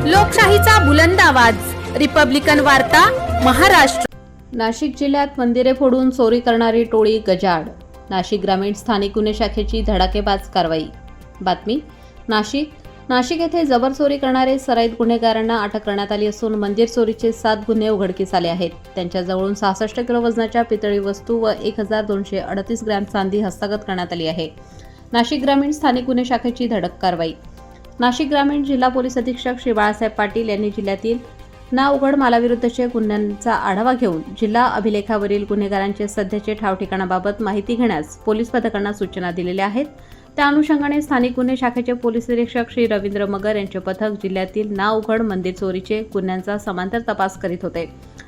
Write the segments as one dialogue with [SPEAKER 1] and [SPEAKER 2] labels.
[SPEAKER 1] लोकशाहीचा बुलंद आवाज, रिपब्लिकन वार्ता, महाराष्ट्र।
[SPEAKER 2] नाशिक जिल्ह्यात मंदिरे फोडून चोरी करणारी टोळी गजाआड। नाशिक ग्रामीण स्थानिक गुन्हे शाखेची धडाकेबाज कारवाई। बातमी नाशिक येथे जबर चोरी करणारे सराईत गुन्हेगारांना अटक करण्यात आली असून मंदिर चोरीचे 7 गुन्हे उघडकीस आले आहेत। त्यांच्याजवळून 66 किलो वजनाच्या पितळी वस्तू व 1238 ग्रॅम चांदी हस्तगत करण्यात आली आहे। नाशिक ग्रामीण स्थानिक गुन्हे शाखेची धडक कारवाई। नाशिक ग्रामीण जिल्हा पोलीस अधीक्षक श्री बाळासाहेब पाटील यांनी जिल्ह्यातील ना उघड मालाविरुद्धचे गुन्ह्यांचा आढावा घेऊन जिल्हा अभिलेखावरील गुन्हेगारांचे सध्याचे ठाव ठिकाणाबाबत माहिती घेण्यास पोलीस पथकांना सूचना दिलेल्या आहेत। त्या अनुषंगाने स्थानिक गुन्हे शाखेचे पोलीस निरीक्षक श्री रवींद्र मगर यांचे पथक जिल्ह्यातील ना उघड मंदिर चोरीचे गुन्ह्यांचा समांतर तपास करीत होते।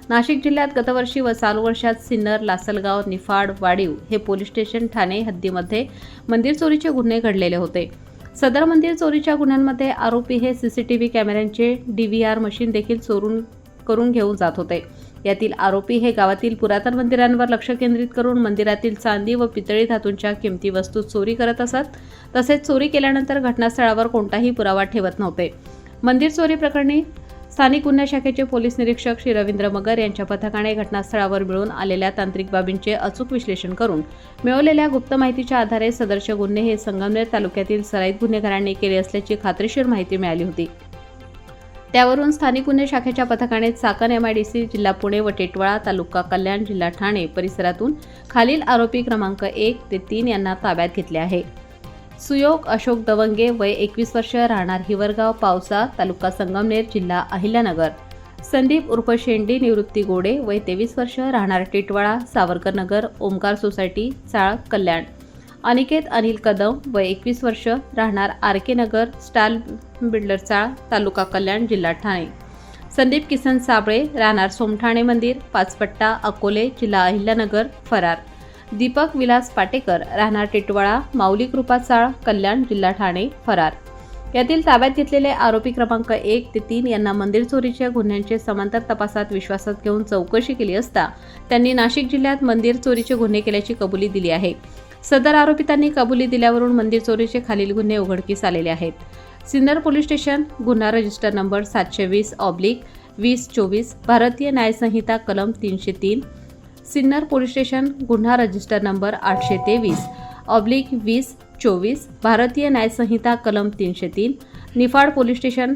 [SPEAKER 2] नाशिक जिल्ह्यात गतवर्षी व चालू वर्षात सिन्नर, लासलगाव, निफाड, वाडीव हे पोलीस स्टेशन ठाणे हद्दीमध्ये मंदिर चोरीचे गुन्हे घडलेले होते। सदर मंदिर चोरीच्या गुन्ह्यांमध्ये आरोपी हे सीसीटीव्ही कॅमेऱ्यांचे DVR मशीन देखील चोरून करून घेऊन जात होते। यातील आरोपी हे गावातील पुरातन मंदिरांवर लक्ष केंद्रित करून मंदिरातील चांदी व पितळी धातूंच्या किमती वस्तू चोरी करत असत। तसेच चोरी केल्यानंतर घटनास्थळावर कोणताही पुरावा ठेवत नव्हते। मंदिर चोरी प्रकरणी स्थानिक गुन्हे शाखेचे पोलीस निरीक्षक श्री रवींद्र मगर यांच्या पथकाने घटनास्थळावर मिळून आलेल्या तांत्रिक बाबींचे अचूक विश्लेषण करून मिळवलेल्या गुप्त माहितीच्या आधारे सदरचे गुन्हे हे संगमनेर तालुक्यातील सराईत गुन्हेगारांनी केले असल्याची खात्रीशीर माहिती मिळाली होती। त्यावरून स्थानिक गुन्हे शाखेच्या पथकाने चाकण MIDC जिल्हा पुणे व टेटवाळा तालुका कल्याण जिल्हा ठाणे परिसरातून खालील आरोपी क्रमांक 1 ते 3 यांना ताब्यात घेतले आहे। सुयोग अशोक दवंगे वय 21 वर्ष, राहणार हिवरगाव, पावसा, तालुका संगमनेर, जिल्हा अहिल्यानगर। संदीप उर्फ शेंडी निवृत्ती गोडे वय 23 वर्ष, राहणार टिटवाळा, सावरकर नगर, ओमकार सोसायटी, चाळ, कल्याण। अनिकेत अनिल कदम वय 21 वर्ष, राहणार RK नगर, स्टाल बिल्डर, चाळ, तालुका कल्याण, जिल्हा ठाणे। संदीप किसन साबळे, राहणार सोमठाणे मंदिर, पाचपट्टा, अकोले, जिल्हा अहिल्यानगर, फरार। दीपक विलास पाटेकर, राहणार टिटवाळा, माऊली कृपा, चाळ, कल्याण, जिल्हा ठाणे, फरार। यातील ताब्यात घेतलेले आरोपी क्रमांक 1 ते 3 यांना मंदिर चोरीच्या गुन्ह्यांचे समांतर तपासात विश्वासात घेऊन चौकशी केली असता त्यांनी नाशिक जिल्ह्यात मंदिर चोरीचे गुन्हे केल्याची कबुली दिली आहे। सदर आरोपितांनी कबुली दिल्यावरून मंदिर चोरीचे खालील गुन्हे उघडकीस आलेले आहेत। सिन्नर पोलीस स्टेशन, गुन्हा रजिस्टर नंबर 720/2024, भारतीय न्याय संहिता कलम 303। सिन्नर पोलीस स्टेशन, गुन्हा रजिस्टर नंबर 823/2024, भारतीय न्याय संहिता कलम 303। निफाड पोलीस स्टेशन,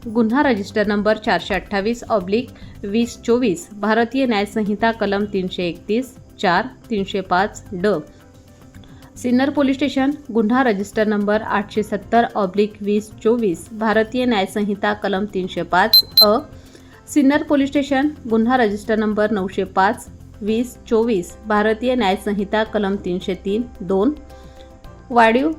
[SPEAKER 2] गुन्हा रजिस्टर नंबर 428/2024, भारतीय न्याय संहिता कलम 331/4, 305 सिन्नर पोलीस स्टेशन, गुन्हा रजिस्टर नंबर 870/2024, भारतीय न्याय संहिता कलम 305 सिन्नर पोलीस स्टेशन, गुन्हा रजिस्टर नंबर 905/2024, भारतीय न्याय संहिता कलम 303 वाडीव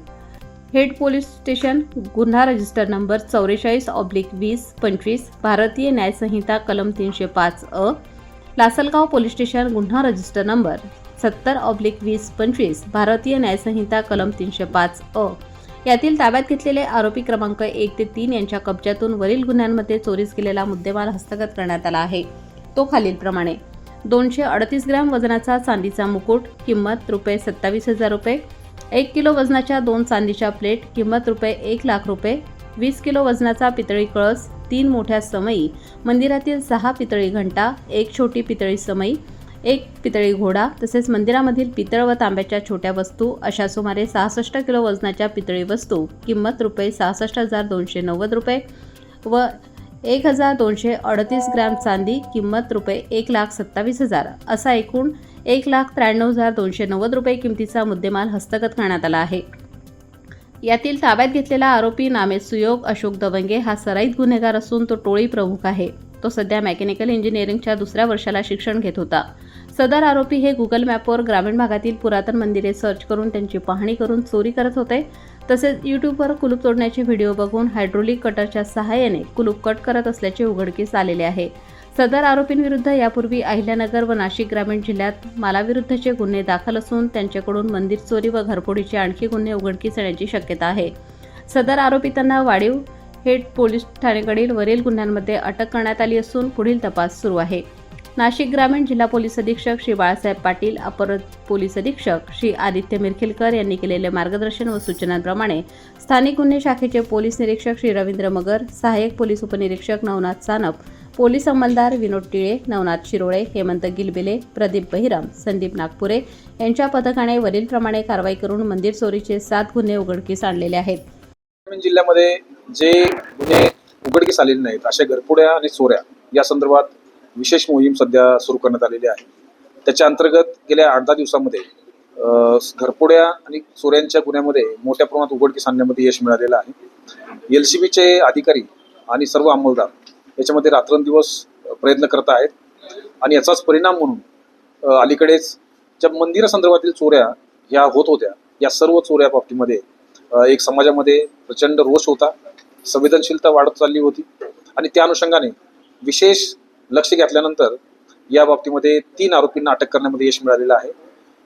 [SPEAKER 2] हेड पोलीस स्टेशन, गुन्हा रजिस्टर नंबर 44/2025, भारतीय न्याय संहिता कलम 305 लासलगाव पोलीस स्टेशन, गुन्हा रजिस्टर नंबर 70/2025, भारतीय न्याय संहिता कलम 305 यातील ताब्यात घेतलेले आरोपी क्रमांक 1 ते 3 यांच्या कब्जातून वरील गुन्ह्यांमध्ये चोरीस केलेला मुद्देमाल हस्तगत करण्यात आला आहे। तो खालीलप्रमाणे: 238 ग्रॅम वजनाचा चांदीचा मुकुट, किंमत ₹27,000, 1 किलो वजनाच्या 2 चांदीच्या प्लेट, किंमत ₹1,00,000, 20 किलो वजनाचा पितळी कळस, 3 मोठ्या समई, मंदिरातील 6 पितळी घंटा, 1 छोटी पितळी समई, 1 पितळी घोडा, तसेच मंदिरामधील पितळ व तांब्याच्या छोट्या वस्तू अशा सुमारे 66 किलो वजनाच्या पितळी वस्तू, किंमत ₹66,290 व 1,238 ग्रॅम चांदी, किंमत ₹1,27,000 असा एकूण ₹1,93,290 किमतीचा मुद्देमाल हस्तगत करण्यात आला आहे। यातील ताब्यात घेतलेला आरोपी नामे सुयोग अशोक दवंगे हा सराईत गुन्हेगार असून तो टोळी प्रमुख आहे। तो सध्या मेकॅनिकल इंजिनिअरिंगच्या 2ऱ्या वर्षाला शिक्षण घेत होता। सदर आरोपी हे गुगल मॅपवर ग्रामीण भागातील पुरातन मंदिरे सर्च करून त्यांची पाहणी करून चोरी करत होते। तसेच यूट्यूबवर कुलूप तोडण्याचे व्हिडिओ बघून हायड्रोलिक कटरच्या सहाय्याने कुलूप कट करत असल्याचे उघडकीस आलेले आहे। सदर आरोपींविरुद्ध यापूर्वी अहिल्यानगर व नाशिक ग्रामीण जिल्ह्यात मालाविरुद्धचे गुन्हे दाखल असून त्यांच्याकडून मंदिर चोरी व घरफोडीचे आणखी गुन्हे उघडकीस येण्याची शक्यता आहे। सदर आरोपितांना वाडीव हेड पोलीस ठाण्याकडील वरील गुन्ह्यांमध्ये अटक करण्यात आली असून पुढील तपास सुरू आहे। नाशिक ग्रामीण जिल्हा पोलीस अधीक्षक श्री बाळासाहेब पाटील, अपर पोलीस अधीक्षक श्री आदित्य मिरखिलकर यांनी केलेल्या मार्गदर्शन व सूचनांप्रमाणे स्थानिक गुन्हे शाखेचे पोलीस निरीक्षक श्री रवींद्र मगर, सहाय्यक पोलीस उपनिरीक्षक नवनाथ सानप, पोलीस अंमलदार विनोद टिळे, नवनाथ शिरोळे, हेमंत गिलबिले, प्रदीप बहिरम, संदीप नागपुरे यांच्या पथकाने वरीलप्रमाणे कारवाई करून मंदिर चोरीचे 7 गुन्हे उघडकीस आणलेले आहेत.
[SPEAKER 3] ग्रामीण जिल्ह्यामध्ये जे गुन्हे उघडकीस आलेले नाहीत अशा घरफोड्या आणि चोऱ्या या संदर्भात विशेष मोहीम सध्या सुरू करण्यात आलेली आहे. त्याच्या अंतर्गत गेल्या 8-10 दिवसामध्ये घरफोड्या आणि चोऱ्यांच्या गुन्ह्यामध्ये मोठ्या प्रमाणात उघडकीस आणण्यामध्ये यश मिळालेलं आहे. LCBचे अधिकारी आणि सर्व अंमलदार याच्यामध्ये रात्रंदिवस प्रयत्न करत आहेत आणि याचाच परिणाम म्हणून अलीकडेच ज्या मंदिरासंदर्भातील चोऱ्या ह्या होत होत्या, या सर्व चोऱ्या बाबतीमध्ये एक समाजामध्ये प्रचंड रोष होता, संवेदनशीलता वाढत चालली होती आणि त्या अनुषंगाने विशेष लक्ष घातल्यानंतर या बाबतीमध्ये 3 आरोपींना अटक करण्यामध्ये यश मिळालेलं आहे.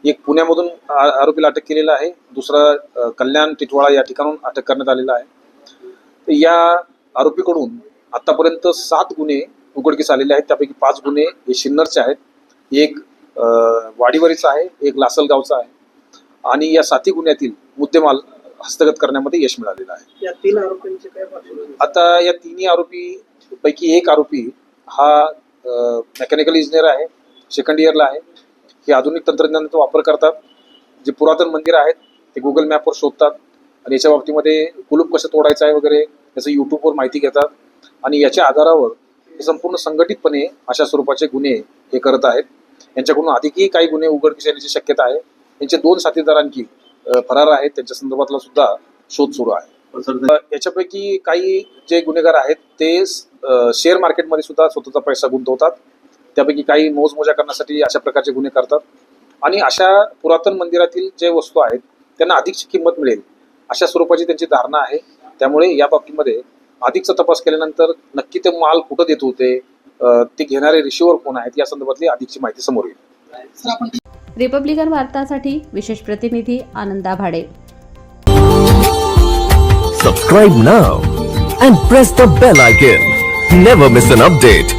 [SPEAKER 3] एक पुण्यामधून आरोपीला अटक केलेला आहे, दुसरा कल्याण टिटवाळा या ठिकाणून अटक करण्यात आलेला आहे. तर या आरोपीकडून आतापर्यंत 7 गुन्हे उघडकीस आलेले आहेत. त्यापैकी 5 गुन्हे हे शिन्नरचे आहेत, एक वाडीवरीचा आहे, एक लासलगावचा आहे आणि या 7 गुन्ह्यातील मुद्देमाल हस्तगत करण्यामध्ये यश मिळालेलं आहे.
[SPEAKER 4] या 3 आरोपींचे काय पार्श्वभूमी?
[SPEAKER 3] आता या 3 आरोपी पैकी एक आरोपी हा मेकॅनिकल इंजिनियर आहे, सेकंड इयरला आहे. हे आधुनिक तंत्रज्ञानाचा वापर करतात. जे पुरातन मंदिर आहेत ते गुगल मॅपवर शोधतात आणि याच्या बाबतीमध्ये कुलूप कसं तोडायचं आहे वगैरे याचं यूट्यूबवर माहिती घेतात आणि याच्या आधारावर हे संपूर्ण संघटितपणे अशा स्वरूपाचे गुन्हे हे करत आहेत. यांच्याकडून अधिकही काही गुन्हे उघडकीस येण्याची शक्यता आहे. यांचे 2 साथीदार आणखी फरार आहेत, त्यांच्या संदर्भातला सुद्धा शोध सुरू आहे. याच्यापैकी काही जे गुन्हेगार आहेत ते शेअर मार्केटमध्ये सुद्धा स्वतःचा पैसा गुंतवतात. त्यापैकी काही मोजमोजा करण्यासाठी अशा प्रकारचे गुन्हे करतात आणि अशा पुरातन मंदिरातील जे वस्तू आहेत त्यांना अधिकची किंमत मिळेल अशा स्वरूपाची त्यांची धारणा आहे. त्यामुळे या बाबतीमध्ये अधिकचा तपास केल्यानंतर नक्की ते माल कुठं देत होते, ते घेणारे रिसिव्हर कोण आहेत या संदर्भातली अधिकची माहिती समोर येईल.
[SPEAKER 2] रिपब्लिकन वार्तासाठी विशेष प्रतिनिधी आनंदा भाडे.
[SPEAKER 5] Subscribe now and press the bell icon. Never miss an update.